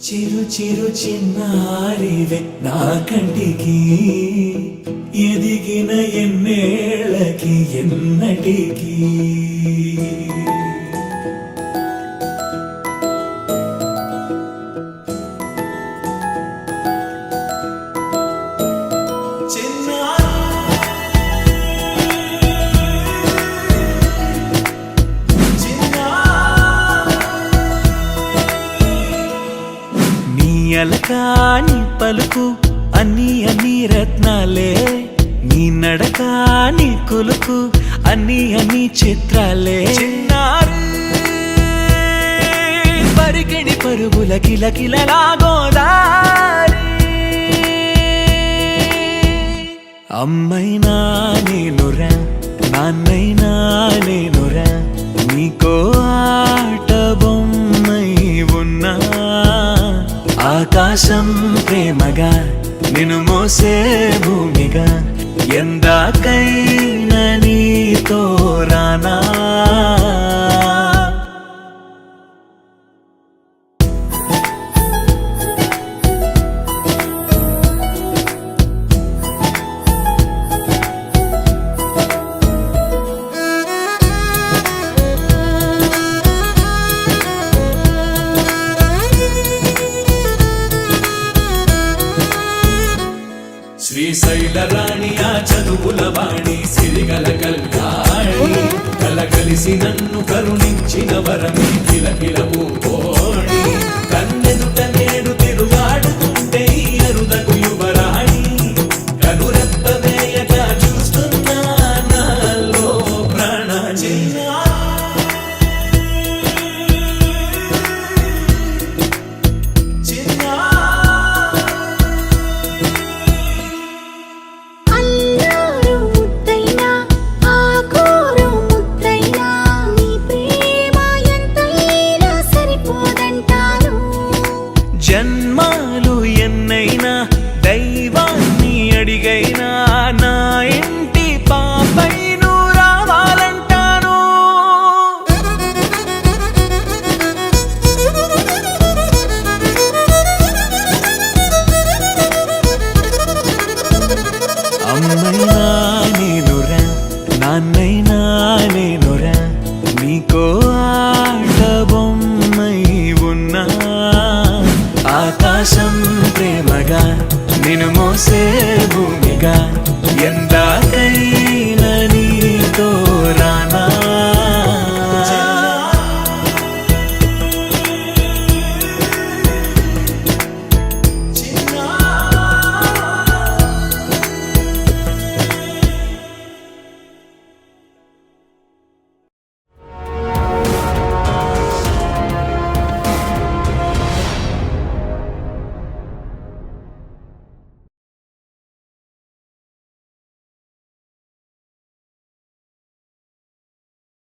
చిరు చిరు చిన్నారివే నా కంటికి ఎదిగిన ఎన్నేళ్ళకి ఎన్నటికి అలకాని పలుకు అన్ని అన్ని రత్నాలే నీ నడక నీ కులుకు అన్ని అన్ని చిత్రాలే చిన్నారు పరికిణి పరుగుల కిలకిలలాగోదారి అమ్మైనా నేనురా నాన్నైనా నేనురా నీకో ఆట బొమ్మై ఉన్నా ఆకాశం ప్రేమగా నిన్ను మోసే భూమిగా ఎందాకైనా నీతో రానా శ్రీశైల రాణి ఆ చదువుల వాణి సిరిగల కల్యాణి కలగలిసి నన్ను కరుణించిన వరమి కిలకిల పూకోణి కన్నెదుట నేడు తిరుగాడుతుంటే అరుదకు యువరాణి కనురెప్ప వేయగా చూస్తున్నా నాలో ప్రాణ జన్మాలు ఎన్నైనా దైవాన్ని అడిగైనా నా ఇంటి పాపై నువ్వు రావాలంటాను అమ్మైనా నేనురా నాన్నైనా నేనురా నీకో ఆట బొమ్మై ఉన్నా ఆకాశం ప్రేమగా నిన్ను మోసే భూమిగా ఎందాక